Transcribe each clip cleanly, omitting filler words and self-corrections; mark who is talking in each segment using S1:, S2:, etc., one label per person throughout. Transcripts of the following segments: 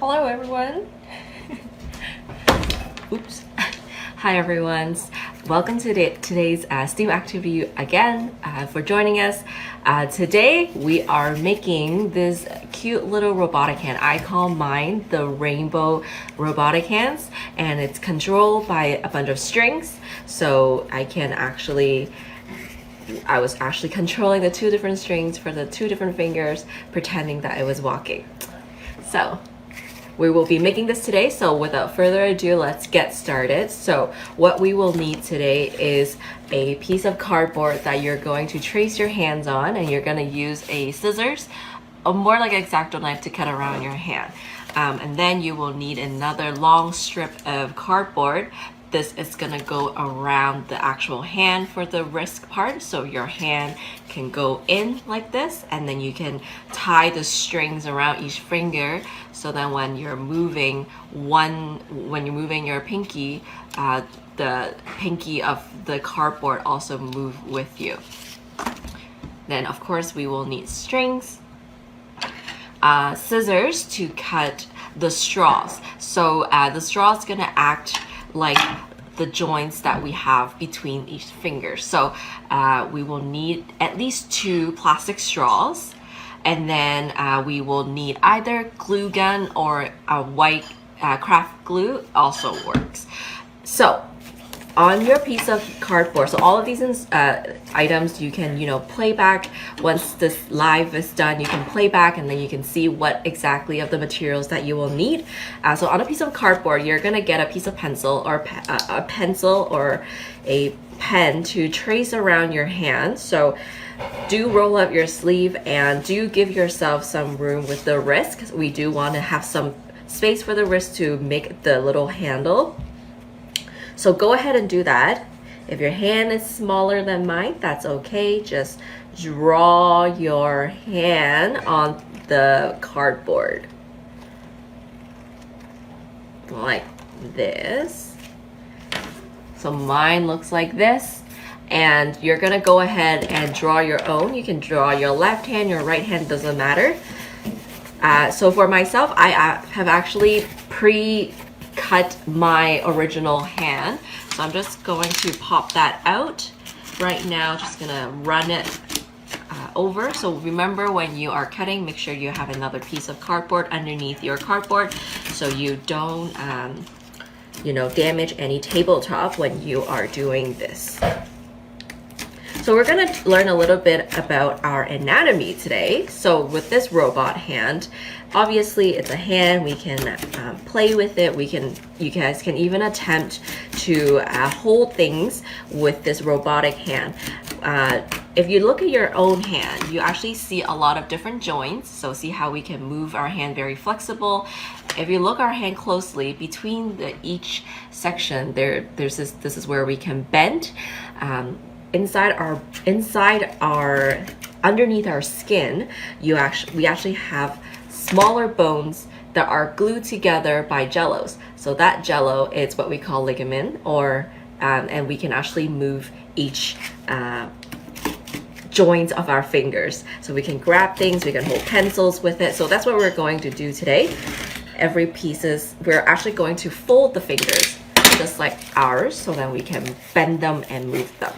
S1: Hello everyone. Oops. Hi everyone. Welcome to today's STEAM activity again for joining us. Today we are making this cute little robotic hand. I call mine the rainbow robotic hands, and it's controlled by a bunch of strings, so I was actually controlling the two different strings for the two different fingers, pretending that I was walking. So we will be making this today, so without further ado, let's get started. So what we will need today is a piece of cardboard that you're going to trace your hands on, and you're going to use a scissors, or more like an X-Acto knife, to cut around your hand. And then you will need another long strip of cardboard. This is gonna go around the actual hand for the wrist part, so your hand can go in like this, and then you can tie the strings around each finger, so then when you're moving your pinky, the pinky of the cardboard also move with you. Then of course we will need strings, scissors to cut the straws. So the straw is gonna act like the joints that we have between each finger. So we will need at least 2 plastic straws, and then we will need either glue gun or a white craft glue also works. So on your piece of cardboard, so all of these items you can play back. Once this live is done, you can play back, and then you can see what exactly of the materials that you will need. So on a piece of cardboard, you're gonna get a piece of pencil or a pencil or a pen to trace around your hand. So do roll up your sleeve and do give yourself some room with the wrist, because we do want to have some space for the wrist to make the little handle. So go ahead and do that. If your hand is smaller than mine, that's okay. Just draw your hand on the cardboard like this. So mine looks like this, and you're gonna go ahead and draw your own. You can draw your left hand, your right hand, doesn't matter. So for myself, I have actually cut my original hand, so I'm just going to pop that out right now. Just gonna run it over. So remember, when you are cutting, make sure you have another piece of cardboard underneath your cardboard, so you don't damage any tabletop when you are doing this. So we're going to learn a little bit about our anatomy today. So with this robot hand, obviously it's a hand. We can play with it. You guys can even attempt to hold things with this robotic hand. If you look at your own hand, you actually see a lot of different joints. So see how we can move our hand very flexible. If you look our hand closely, between each section, this is where we can bend. Underneath our skin, we actually have smaller bones that are glued together by jellos. So that jello is what we call ligament, and we can actually move each joint of our fingers. So we can grab things, we can hold pencils with it. So that's what we're going to do today. We're actually going to fold the fingers just like ours, so that we can bend them and move them.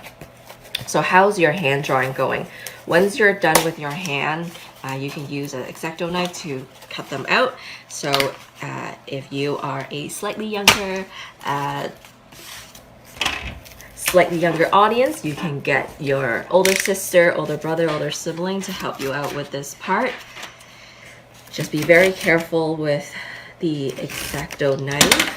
S1: So how's your hand drawing going? Once you're done with your hand, you can use an X-Acto knife to cut them out. So if you are a slightly younger audience, you can get your older sister, older brother, older sibling to help you out with this part. Just be very careful with the X-Acto knife.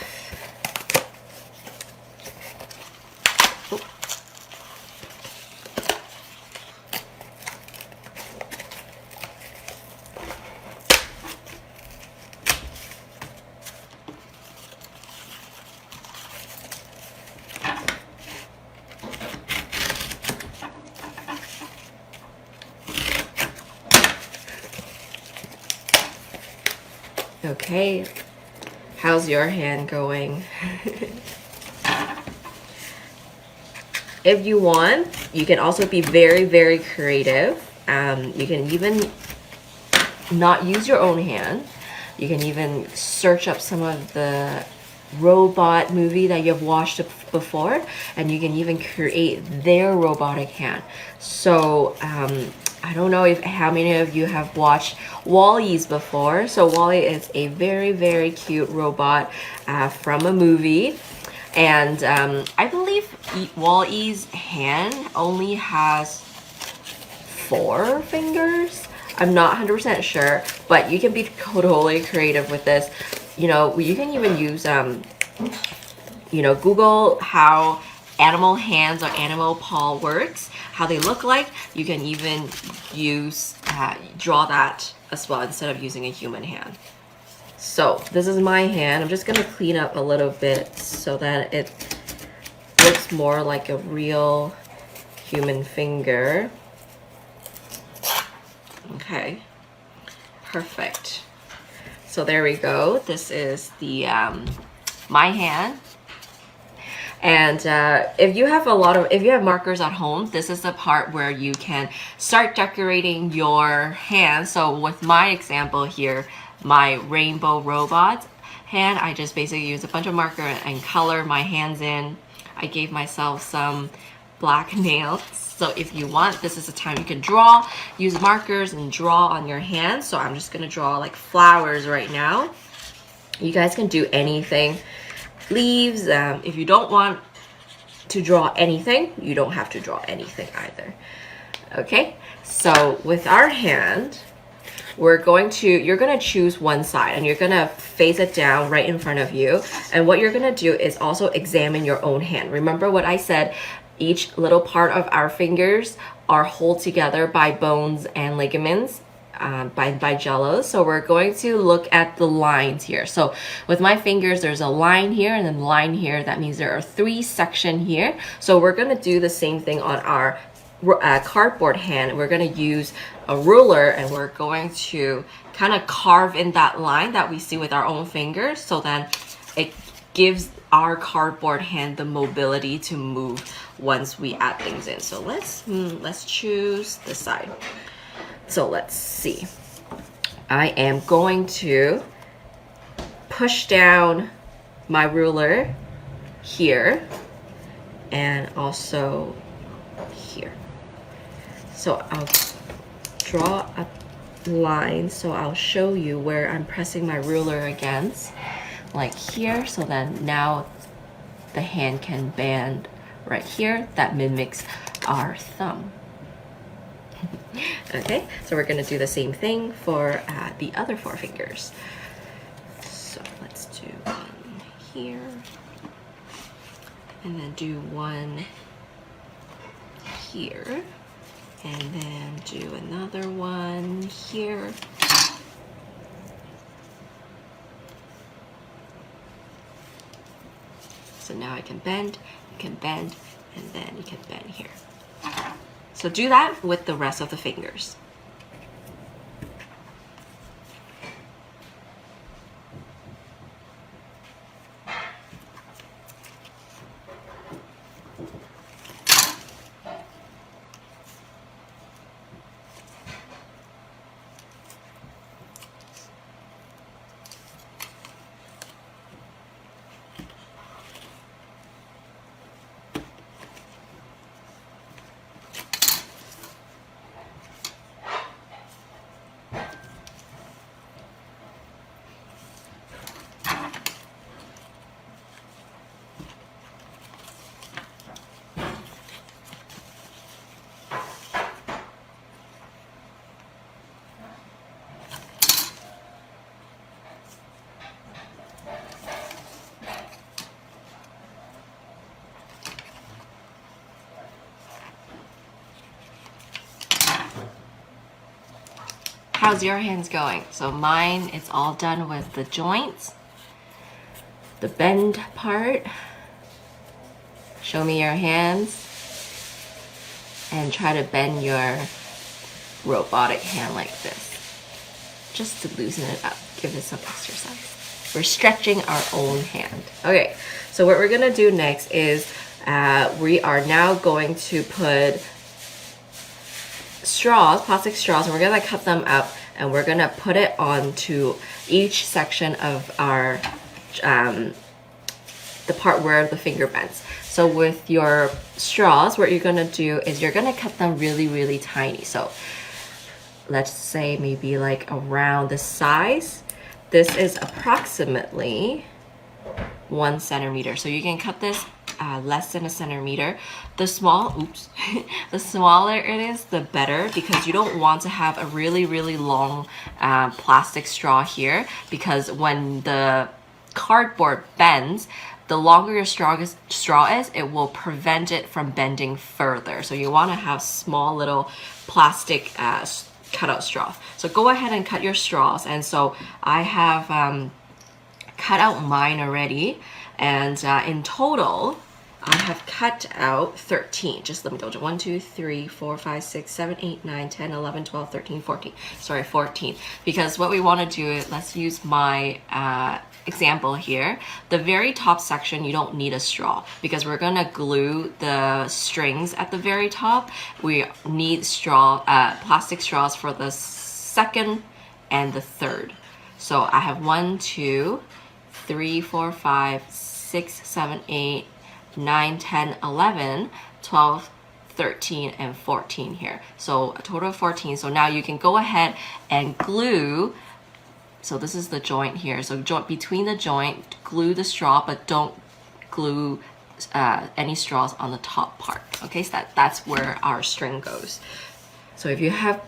S1: Okay, how's your hand going? If you want, you can also be very, very creative. You can even not use your own hand. You can even search up some of the robot movie that you've watched before, and you can even create their robotic hand. So I don't know if how many of you have watched Wally's before. So Wally is a very, very cute robot from a movie. And I believe Wally's hand only has 4 fingers. I'm not 100% sure, but you can be totally creative with this. You know, you can even use, you know, Google how animal hands or animal paw works, how they look like. You can even use, draw that as well instead of using a human hand. So this is my hand. I'm just gonna clean up a little bit so that it looks more like a real human finger. Okay, perfect. So there we go. This is the my hand. And if you have markers at home, this is the part where you can start decorating your hand. So with my example here, my rainbow robot hand, I just basically use a bunch of marker and color my hands in. I gave myself some black nails. So if you want, this is the time you can draw, use markers and draw on your hands. So I'm just gonna draw like flowers right now. You guys can do anything. Leaves, if you don't want to draw anything, you don't have to draw anything either. Okay, so with our hand, you're gonna choose one side and you're gonna face it down right in front of you. And what you're gonna do is also examine your own hand. Remember what I said, each little part of our fingers are held together by bones and ligaments, by jello. So we're going to look at the lines here. So with my fingers, there's a line here and then line here. That means there are 3 sections here. So we're going to do the same thing on our cardboard hand. We're going to use a ruler and we're going to kind of carve in that line that we see with our own fingers. So then it gives our cardboard hand the mobility to move once we add things in. So let's choose this side. So let's see. I am going to push down my ruler here and also here. So I'll draw a line. So I'll show you where I'm pressing my ruler against, like here. So then now the hand can bend right here. That mimics our thumb. Okay, so we're gonna do the same thing for the other 4 fingers. So let's do one here, and then do one here, and then do another one here. So now I can bend, you can bend, and then you can bend here. So do that with the rest of the fingers. How's your hands going? So mine, it's all done with the joints, the bend part. Show me your hands and try to bend your robotic hand like this, just to loosen it up, give it some exercise. We're stretching our own hand. Okay, so what we're gonna do next is we are now going to put straws, plastic straws, and we're gonna cut them up and we're gonna put it onto each section of our the part where the finger bends. So with your straws, what you're gonna do is you're gonna cut them really, really tiny. So let's say maybe like around this size. This is approximately 1 centimeter. So you can cut this less than a centimeter. The the smaller it is, the better, because you don't want to have a really, really long plastic straw here, because when the cardboard bends, the longer your straw is, it will prevent it from bending further. So you want to have small little plastic cutout straws. So go ahead and cut your straws. And so I have cut out mine already, and in total I have cut out 13. Just let me go to 1, 2, 3, 4, 5, 6, 7, 8, 9, 10, 11, 12, 13, 14. Sorry, 14. Because what we want to do is, let's use my example here. The very top section, you don't need a straw because we're gonna glue the strings at the very top. We need plastic straws for the second and the third. So I have 1, 2, 3, 4, 5, 6, 7, 8, 9, 10, 11, 12, 13, and 14 here. So a total of 14. So now you can go ahead and glue. So this is the joint here. So between the joint, glue the straw, but don't glue any straws on the top part. Okay, so that's where our string goes. So if you have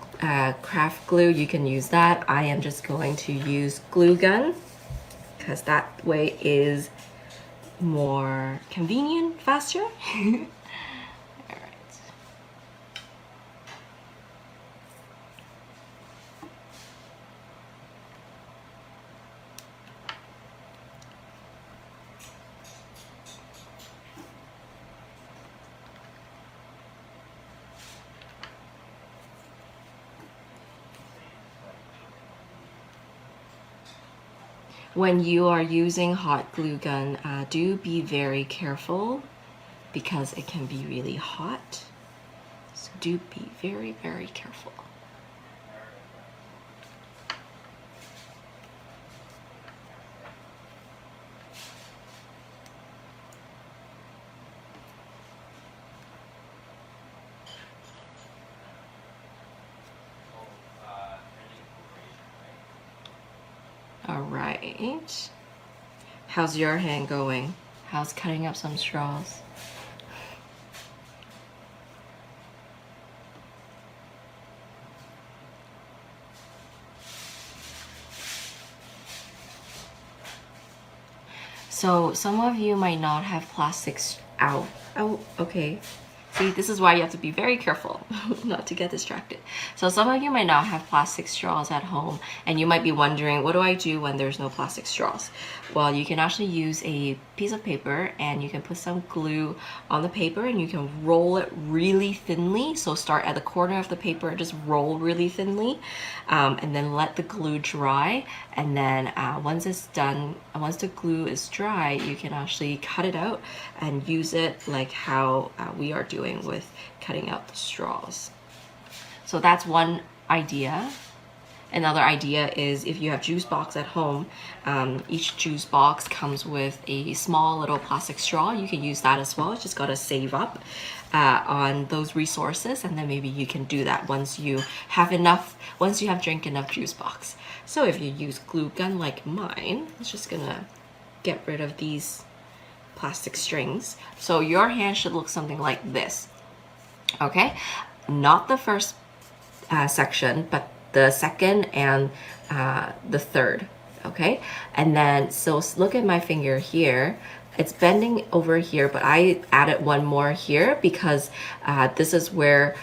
S1: craft glue, you can use that. I am just going to use glue gun because that way is more convenient, faster. When you are using hot glue gun, do be very careful because it can be really hot. So do be very, very careful. All right. How's your hand going? How's cutting up some straws? So some of you might not have plastics out. Oh, okay. See, this is why you have to be very careful not to get distracted. So some of you might not have plastic straws at home, and you might be wondering, what do I do when there's no plastic straws? Well, you can actually use a piece of paper and you can put some glue on the paper and you can roll it really thinly. So start at the corner of the paper and just roll really thinly, and then let the glue dry. And then once it's done, once the glue is dry, you can actually cut it out and use it like how we are doing with cutting out the straws. So that's one idea. Another idea is if you have juice box at home, each juice box comes with a small little plastic straw. You can use that as well. You just gotta save up on those resources, and then maybe you can do that once you have drank enough juice box. So if you use glue gun like mine, it's just gonna get rid of these plastic strings. So your hand should look something like this. Okay, not the first section, but the second and the third. Okay, and then so look at my finger here. It's bending over here, but I added one more here because this is where,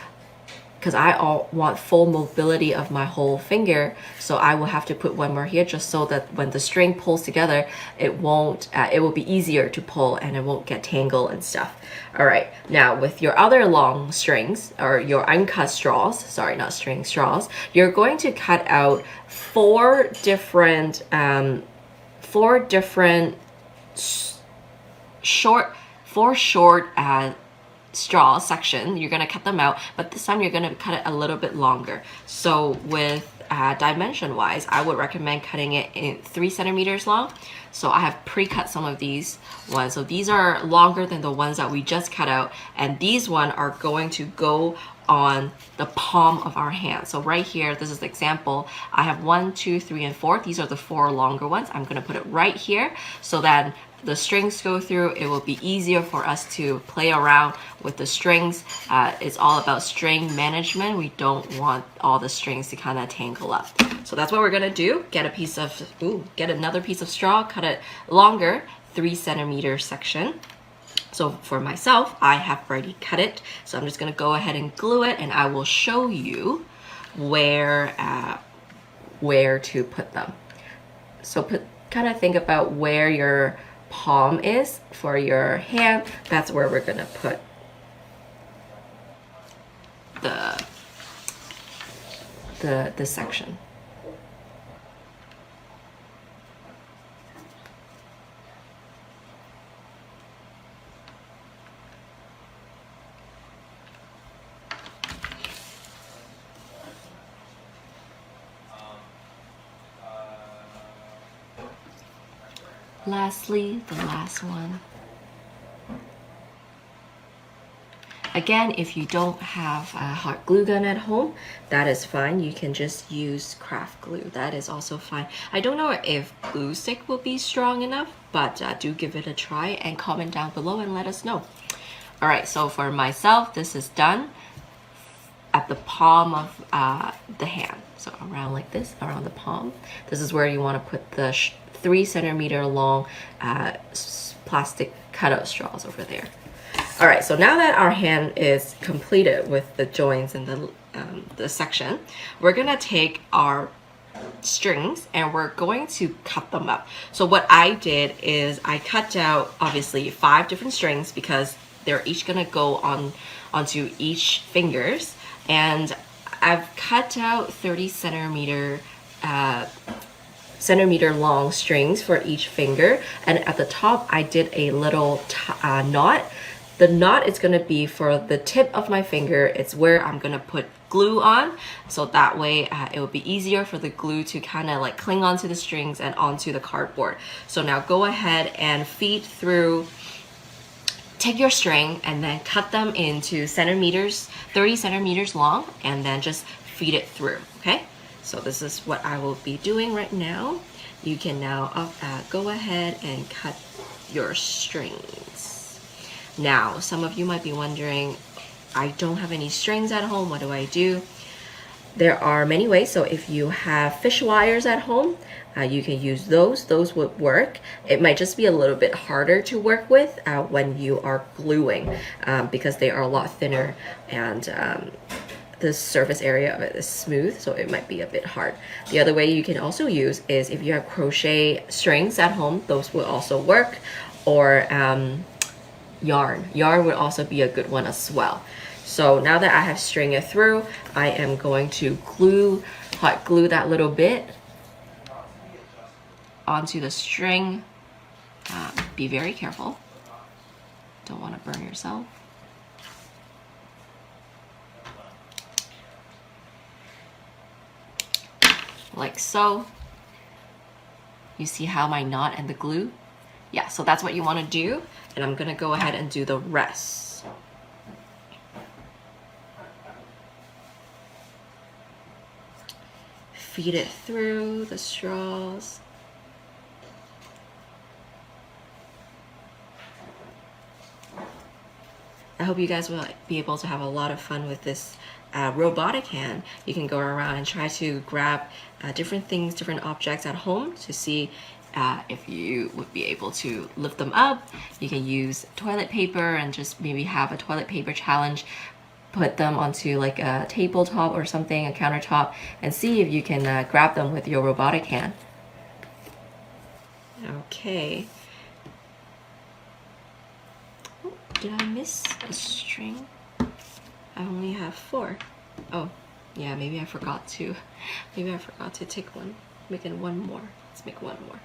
S1: because I want full mobility of my whole finger, so I will have to put one more here just so that when the string pulls together, it will be easier to pull and it won't get tangled and stuff. All right, now with your other long strings or your uncut straws, sorry, not string, straws, you're going to cut out four different short straw section. You're gonna cut them out, but this time you're gonna cut it a little bit longer. So with dimension wise, I would recommend cutting it in 3 centimeters long. So I have pre-cut some of these ones. So these are longer than the ones that we just cut out, and these one are going to go on the palm of our hand. So right here, this is the example. I have 1, 2, 3, and 4. These are the 4 longer ones. I'm gonna put it right here so that the strings go through. It will be easier for us to play around with the strings. It's all about string management. We don't want all the strings to kind of tangle up. So that's what we're gonna do. Get another piece of straw, cut it longer, 3 centimeter section. So for myself, I have already cut it. So I'm just gonna go ahead and glue it, and I will show you where to put them. So kind of think about where your palm is for your hand. That's where we're gonna put the section. Lastly, the last one. Again, if you don't have a hot glue gun at home, that is fine. You can just use craft glue. That is also fine. I don't know if glue stick will be strong enough, but do give it a try and comment down below and let us know. All right, so for myself, this is done at the palm of the hand. So around like this, around the palm. This is where you want to put the 3 centimeter long plastic cutout straws over there. All right, so now that our hand is completed with the joints and the section, we're gonna take our strings and we're going to cut them up. So what I did is I cut out obviously 5 different strings because they're each gonna go onto each fingers, and I've cut out 30 centimeter long strings for each finger, and at the top I did a little knot. The knot is going to be for the tip of my finger. It's where I'm going to put glue on, so that way it will be easier for the glue to kind of like cling onto the strings and onto the cardboard. So now go ahead and feed through, take your string and then cut them into centimeters, 30 centimeters long, and then just feed it through, okay? So this is what I will be doing right now. You can now go ahead and cut your strings. Now, some of you might be wondering, I don't have any strings at home, what do I do? There are many ways. So if you have fish wires at home, you can use those. Those would work. It might just be a little bit harder to work with when you are gluing because they are a lot thinner, and the surface area of it is smooth, so it might be a bit hard. The other way you can also use is if you have crochet strings at home, those will also work, or yarn would also be a good one as well. So now that I have string it through, I am going to hot glue that little bit onto the string. Be very careful, don't want to burn yourself. Like so. You see how my knot and the glue? Yeah, so that's what you want to do, and I'm gonna go ahead and do the rest. Feed it through the straws. I hope you guys will be able to have a lot of fun with this robotic hand. You can go around and try to grab different things, different objects at home to see if you would be able to lift them up. You can use toilet paper and just maybe have a toilet paper challenge. Put them onto like a tabletop or something, a countertop, and see if you can grab them with your robotic hand. Okay. Oh, did I miss a string? I only have 4. Oh, yeah, maybe I forgot to take one. Making one more. Let's make one more.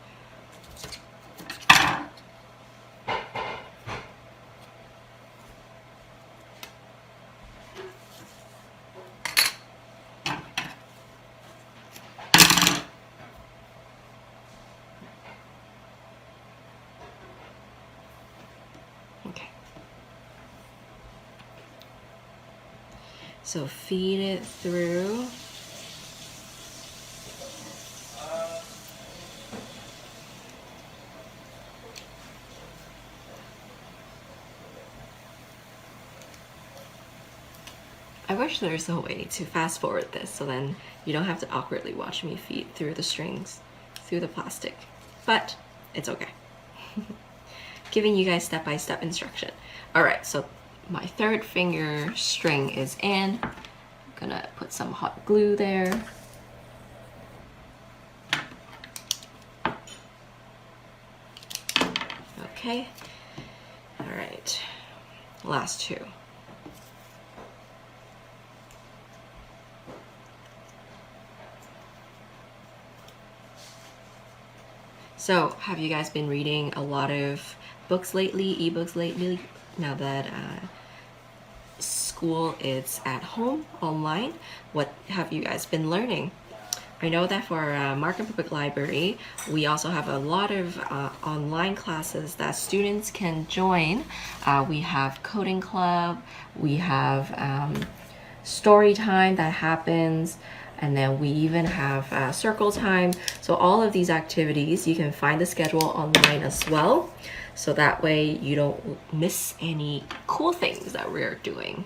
S1: So feed it through. I wish there's a way to fast forward this so then you don't have to awkwardly watch me feed through the strings, through the plastic, but it's okay. Giving you guys step-by-step instruction. All right, so my third finger string is in. I'm gonna put some hot glue there. Okay, all right, last two. So, have you guys been reading a lot of books lately, ebooks lately, now that school is at home, online? What have you guys been learning? I know that for Markham Public Library, we also have a lot of online classes that students can join. We have coding club, we have story time that happens, and then we even have circle time. So all of these activities, you can find the schedule online as well. So that way you don't miss any cool things that we're doing.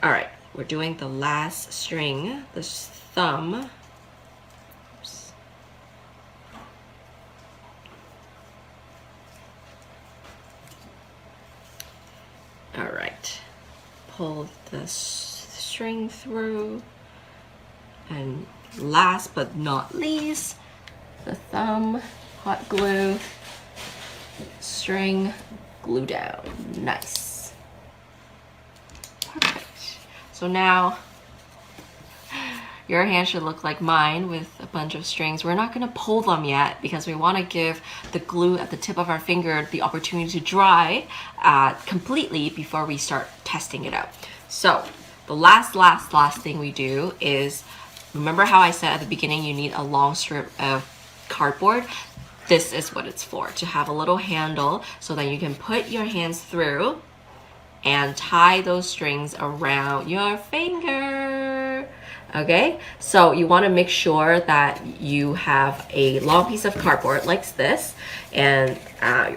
S1: All right, we're doing the last string, the thumb. Oops. All right, pull the string through. And last but not least, the thumb, hot glue, string, glue down. Nice. Perfect. So now your hand should look like mine with a bunch of strings. We're not gonna pull them yet because we wanna give the glue at the tip of our finger the opportunity to dry completely before we start testing it out. So the last thing we do is, remember how I said at the beginning you need a long strip of cardboard? This is what it's for, to have a little handle so that you can put your hands through and tie those strings around your finger. Okay, so you want to make sure that you have a long piece of cardboard like this, and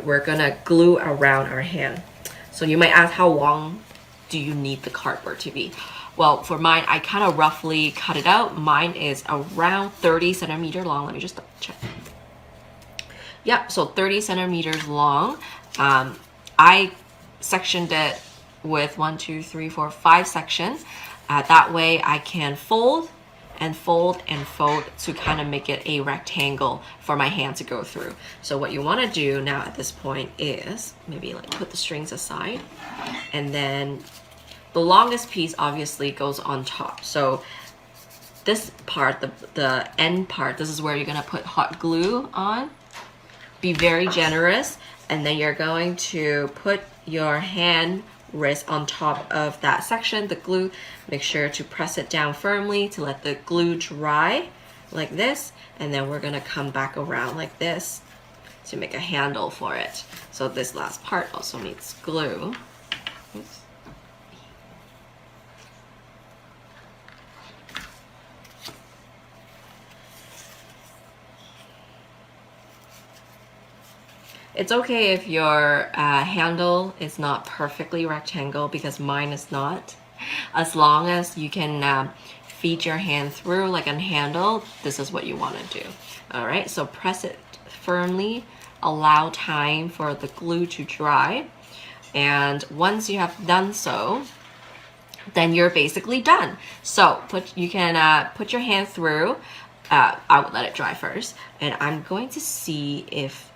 S1: we're gonna glue around our hand. So you might ask, how long do you need the cardboard to be? Well, for mine, I kind of roughly cut it out. Mine is around 30 centimeters long. Let me just double check. Yep, so 30 centimeters long. I sectioned it with 1, 2, 3, 4, 5 sections. That way I can fold and fold and fold to kind of make it a rectangle for my hand to go through. So what you want to do now at this point is maybe like put the strings aside, and then the longest piece obviously goes on top. So this part, the end part, this is where you're gonna put hot glue on. Be very generous, and then you're going to put your hand wrist on top of that section, the glue. Make sure to press it down firmly to let the glue dry like this, and then we're gonna come back around like this to make a handle for it. So this last part also needs glue. Oops. It's okay if your handle is not perfectly rectangle, because mine is not. As long as you can feed your hand through like a handle, this is what you want to do. All right, so press it firmly, allow time for the glue to dry, and once you have done so, then you're basically done. So you can put your hand through. I would let it dry first, and I'm going to see if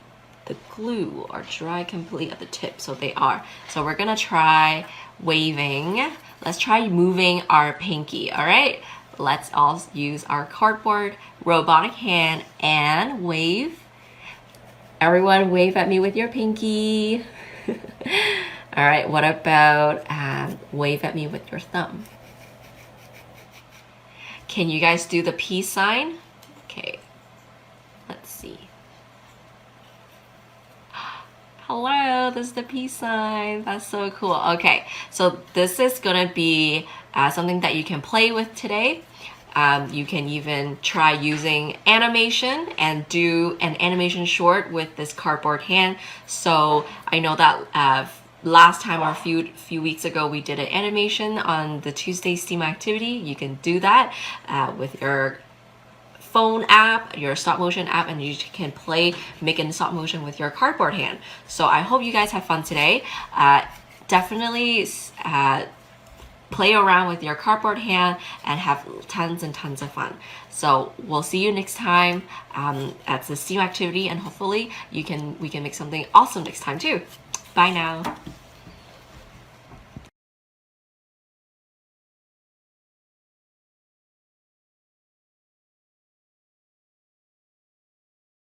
S1: the glue are dry completely at the tip. So they are. So we're gonna try waving. Let's try moving our pinky. All right, let's all use our cardboard robotic hand and wave. Everyone wave at me with your pinky. All right, what about wave at me with your thumb? Can you guys do the peace sign? Okay, let's see. Hello, this is the peace sign. That's so cool. Okay, so this is gonna be something that you can play with today. You can even try using animation and do an animation short with this cardboard hand. So I know that last time or a few weeks ago we did an animation on the Tuesday STEAM activity. You can do that with your phone app, your stop motion app, and you can play making stop motion with your cardboard hand. So I hope you guys have fun today. Definitely play around with your cardboard hand and have tons and tons of fun. So we'll see you next time at the STEAM activity, and hopefully we can make something awesome next time too. Bye now.